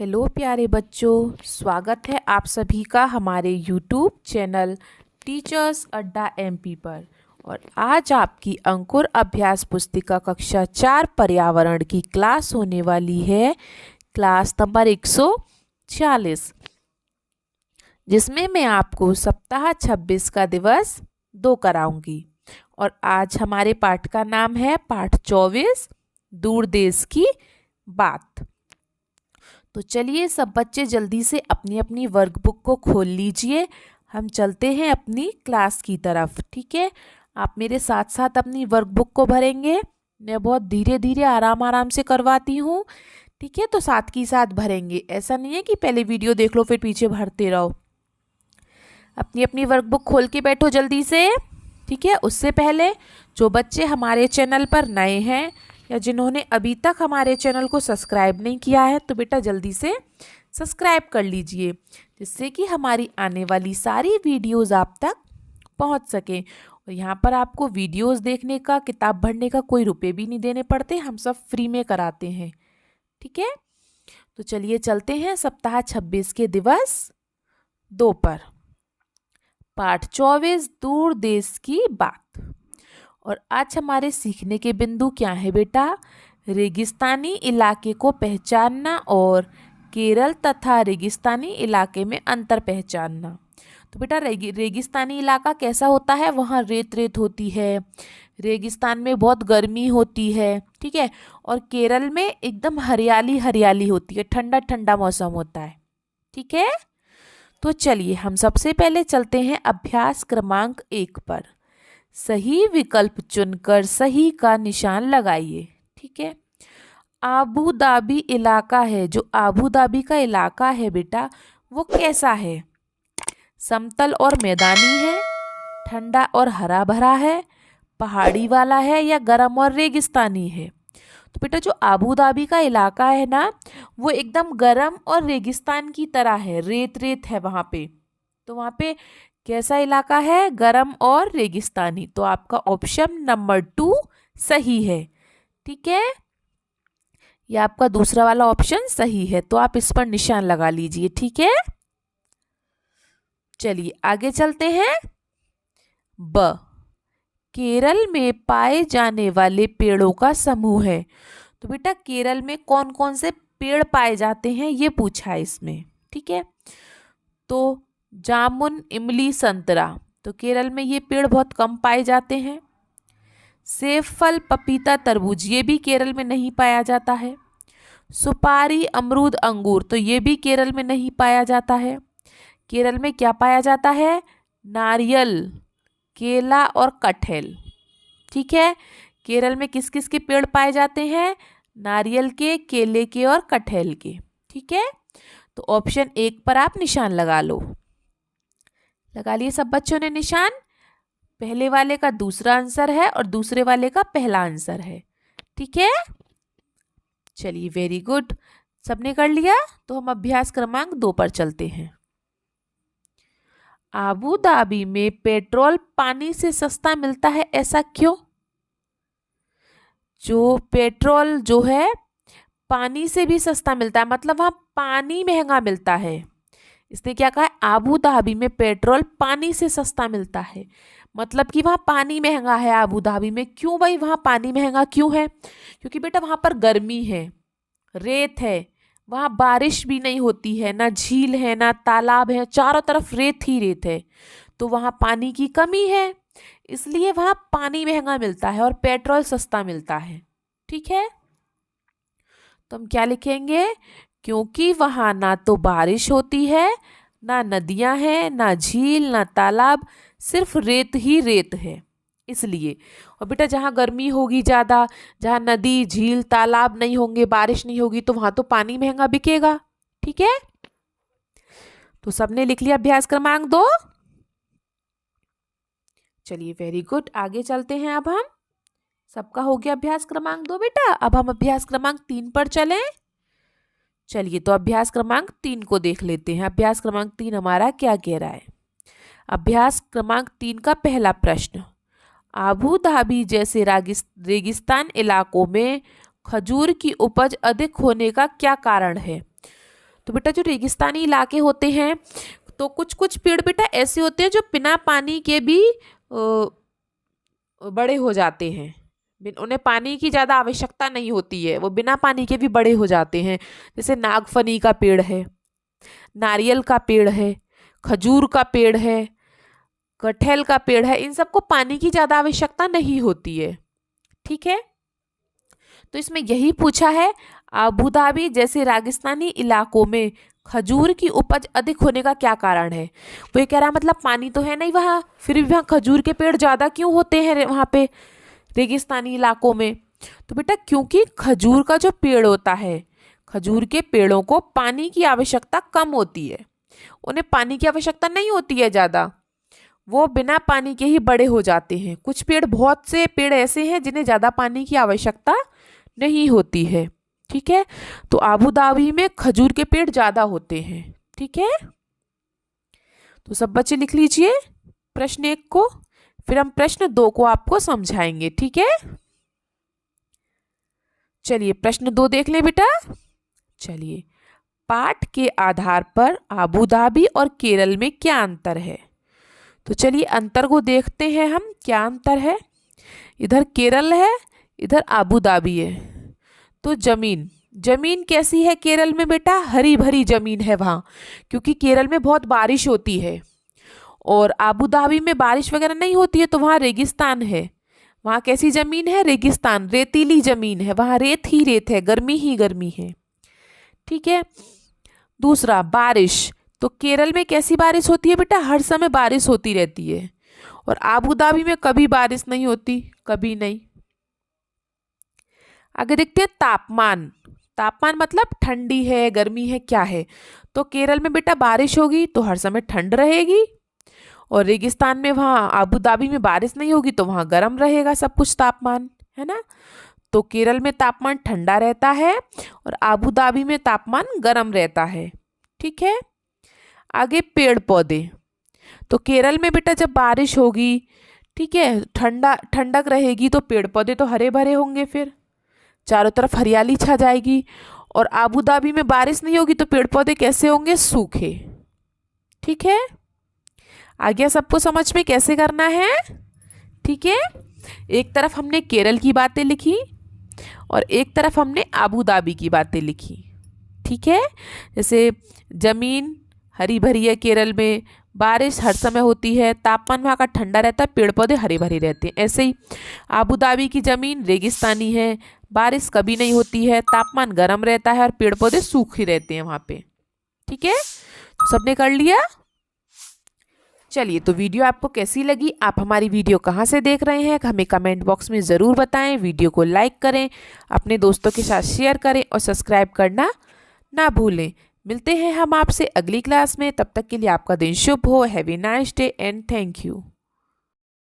Hello प्यारे बच्चों, स्वागत है आप सभी का हमारे यूट्यूब चैनल टीचर्स अड्डा एमपी पर। और आज आपकी अंकुर अभ्यास पुस्तिका कक्षा 4 पर्यावरण की क्लास होने वाली है, क्लास नंबर 140, जिसमें मैं आपको सप्ताह 26 का दिवस 2 कराऊंगी। और आज हमारे पाठ का नाम है पाठ 24, दूर देश की बात। तो चलिए सब बच्चे जल्दी से अपनी अपनी वर्कबुक को खोल लीजिए, हम चलते हैं अपनी क्लास की तरफ। ठीक है, आप मेरे साथ साथ अपनी वर्कबुक को भरेंगे। मैं बहुत धीरे धीरे आराम आराम से करवाती हूँ, ठीक है, तो साथ की साथ भरेंगे। ऐसा नहीं है कि पहले वीडियो देख लो फिर पीछे भरते रहो। अपनी अपनी वर्कबुक खोल के बैठो जल्दी से। ठीक है, उससे पहले जो बच्चे हमारे चैनल पर नए हैं या जिन्होंने अभी तक हमारे चैनल को सब्सक्राइब नहीं किया है, तो बेटा जल्दी से सब्सक्राइब कर लीजिए, जिससे कि हमारी आने वाली सारी वीडियोस आप तक पहुंच सकें। और यहाँ पर आपको वीडियोस देखने का, किताब भरने का कोई रुपए भी नहीं देने पड़ते, हम सब फ्री में कराते हैं। ठीक है, तो चलिए चलते हैं सप्ताह 26 के दिवस 2 पर। पाठ 24, दूर देश की बात। और आज हमारे सीखने के बिंदु क्या है बेटा? रेगिस्तानी इलाके को पहचानना और केरल तथा रेगिस्तानी इलाके में अंतर पहचानना। तो बेटा रेगिस्तानी इलाका कैसा होता है? वहाँ रेत रेत होती है, रेगिस्तान में बहुत गर्मी होती है, ठीक है। और केरल में एकदम हरियाली हरियाली होती है, ठंडा ठंडा मौसम होता है, ठीक है। तो चलिए हम सबसे पहले चलते हैं अभ्यास क्रमांक 1 पर। सही विकल्प चुनकर सही का निशान लगाइए। ठीक है, आबू धाबी इलाका है, जो आबू धाबी का इलाका है बेटा वो कैसा है? समतल और मैदानी है, ठंडा और हरा भरा है, पहाड़ी वाला है, या गर्म और रेगिस्तानी है? तो बेटा जो आबू धाबी का इलाका है ना, वो एकदम गर्म और रेगिस्तान की तरह है, रेत रेत है वहाँ पे। तो वहाँ पे कैसा इलाका है? गर्म और रेगिस्तानी। तो आपका ऑप्शन नंबर 2 सही है, ठीक है। यह आपका दूसरा वाला ऑप्शन सही है, तो आप इस पर निशान लगा लीजिए, ठीक है। चलिए आगे चलते हैं। ब, केरल में पाए जाने वाले पेड़ों का समूह है। तो बेटा केरल में कौन कौन से पेड़ पाए जाते हैं ये पूछा है इसमें, ठीक है। तो जामुन, इमली, संतरा, तो केरल में ये पेड़ बहुत कम पाए जाते हैं। सेब, फल, पपीता, तरबूज, ये भी केरल में नहीं पाया जाता है। सुपारी, अमरूद, अंगूर, तो ये भी केरल में नहीं पाया जाता है। केरल में क्या पाया जाता है? नारियल, केला और कटहल, ठीक है। केरल में किस किस के पेड़ पाए जाते हैं? नारियल के, केले के और कटहल के, ठीक है। तो ऑप्शन 1 पर आप निशान लगा लो। लगा लिए सब बच्चों ने निशान? पहले वाले का दूसरा आंसर है और दूसरे वाले का पहला आंसर है, ठीक है। चलिए वेरी गुड, सबने कर लिया। तो हम अभ्यास क्रमांक 2 पर चलते हैं। आबू धाबी में पेट्रोल पानी से सस्ता मिलता है, ऐसा क्यों? जो पेट्रोल जो है पानी से भी सस्ता मिलता है, मतलब वहां पानी महंगा मिलता है। इसने क्या कहा है? आबू धाबी में पेट्रोल पानी से सस्ता मिलता है, मतलब कि वहाँ पानी महंगा है आबू धाबी में। क्यों भाई वहाँ पानी महंगा क्यों है? क्योंकि बेटा वहाँ पर गर्मी है, रेत है, वहाँ बारिश भी नहीं होती है, ना झील है ना तालाब है, चारों तरफ रेत ही रेत है। तो वहाँ पानी की कमी है, इसलिए वहाँ पानी महंगा मिलता है और पेट्रोल सस्ता मिलता है, ठीक है। तो हम क्या लिखेंगे? क्योंकि वहाँ ना तो बारिश होती है, ना नदियाँ हैं, ना झील, ना तालाब, सिर्फ रेत ही रेत है, इसलिए। और बेटा जहाँ गर्मी होगी ज़्यादा, जहाँ नदी, झील, तालाब नहीं होंगे, बारिश नहीं होगी, तो वहाँ तो पानी महंगा बिकेगा, ठीक है। तो सबने लिख लिया अभ्यास क्रमांक 2? चलिए वेरी गुड, आगे चलते हैं। अब हम सबका हो गया अभ्यास क्रमांक 2 बेटा। अब हम अभ्यास क्रमांक 3 पर चलें। चलिए तो अभ्यास क्रमांक 3 को देख लेते हैं। अभ्यास क्रमांक 3 हमारा क्या कह रहा है? अभ्यास क्रमांक 3 का पहला प्रश्न, आबू धाबी जैसे रेगिस्तान इलाकों में खजूर की उपज अधिक होने का क्या कारण है? तो बेटा जो रेगिस्तानी इलाके होते हैं तो कुछ कुछ पेड़ बेटा ऐसे होते हैं जो बिना पानी के भी बड़े हो जाते हैं। उन्हें पानी की ज़्यादा आवश्यकता नहीं होती है, वो बिना पानी के भी बड़े हो जाते हैं। जैसे नागफनी का पेड़ है, नारियल का पेड़ है, खजूर का पेड़ है, कटहल का पेड़ है, इन सबको पानी की ज़्यादा आवश्यकता नहीं होती है। ठीक है, तो इसमें यही पूछा है अबू धाबी जैसे रेगिस्तानी इलाकों में खजूर की उपज अधिक होने का क्या कारण है। वो ये कह रहा मतलब पानी तो है नहीं वहाँ, फिर भी वहाँ खजूर के पेड़ ज़्यादा क्यों होते हैं वहाँ पे रेगिस्तानी इलाकों में। तो बेटा क्योंकि खजूर का जो पेड़ होता है, खजूर के पेड़ों को पानी की आवश्यकता कम होती है, उन्हें पानी की आवश्यकता नहीं होती है ज़्यादा, वो बिना पानी के ही बड़े हो जाते हैं। कुछ पेड़, बहुत से पेड़ ऐसे हैं जिन्हें ज़्यादा पानी की आवश्यकता नहीं होती है। ठीक है, तो अबू धाबी में खजूर के पेड़ ज़्यादा होते हैं। ठीक है, तो सब बच्चे लिख लीजिए प्रश्न 1 को, फिर हम प्रश्न 2 को आपको समझाएंगे। ठीक है, चलिए प्रश्न 2 देख लें बेटा। चलिए, पाठ के आधार पर अबू धाबी और केरल में क्या अंतर है। तो चलिए अंतर को देखते हैं हम, क्या अंतर है। इधर केरल है, इधर अबू धाबी है। तो जमीन कैसी है केरल में बेटा, हरी भरी जमीन है वहाँ, क्योंकि केरल में बहुत बारिश होती है। और अबू धाबी में बारिश वगैरह नहीं होती है, तो वहाँ रेगिस्तान है। वहाँ कैसी जमीन है, रेगिस्तान, रेतीली जमीन है, वहाँ रेत ही रेत है, गर्मी ही गर्मी है। ठीक है, दूसरा बारिश, तो केरल में कैसी बारिश होती है बेटा, हर समय बारिश होती रहती है। और अबू धाबी में कभी बारिश नहीं होती, कभी नहीं। आगे देखते हैं तापमान। तापमान मतलब ठंडी है, गर्मी है, क्या है। तो केरल में बेटा बारिश होगी तो हर समय ठंड रहेगी, और रेगिस्तान में, वहाँ अबू धाबी में बारिश नहीं होगी तो वहाँ गर्म रहेगा सब कुछ तापमान, है ना। तो केरल में तापमान ठंडा रहता है और अबू धाबी में तापमान गर्म रहता है। ठीक है, आगे पेड़ पौधे। तो केरल में बेटा जब बारिश होगी, ठीक है, ठंडक रहेगी, तो पेड़ पौधे तो हरे भरे होंगे, फिर चारों तरफ हरियाली छा जाएगी। और अबू धाबी में बारिश नहीं होगी तो पेड़ पौधे कैसे होंगे, सूखे। ठीक है, आ गया सबको समझ में कैसे करना है। ठीक है, एक तरफ हमने केरल की बातें लिखी और एक तरफ हमने अबू धाबी की बातें लिखी। ठीक है, जैसे जमीन हरी भरी है केरल में, बारिश हर समय होती है, तापमान वहाँ का ठंडा रहता है, पेड़ पौधे हरे भरे रहते हैं। ऐसे ही अबू धाबी की ज़मीन रेगिस्तानी है, बारिश कभी नहीं होती है, तापमान गर्म रहता है और पेड़ पौधे सूखे रहते हैं वहाँ पे। ठीक है, तो सबने कर लिया। चलिए, तो वीडियो आपको कैसी लगी, आप हमारी वीडियो कहाँ से देख रहे हैं हमें कमेंट बॉक्स में ज़रूर बताएं। वीडियो को लाइक करें, अपने दोस्तों के साथ शेयर करें और सब्सक्राइब करना ना भूलें। मिलते हैं हम आपसे अगली क्लास में, तब तक के लिए आपका दिन शुभ हो। Have a nice day and thank you.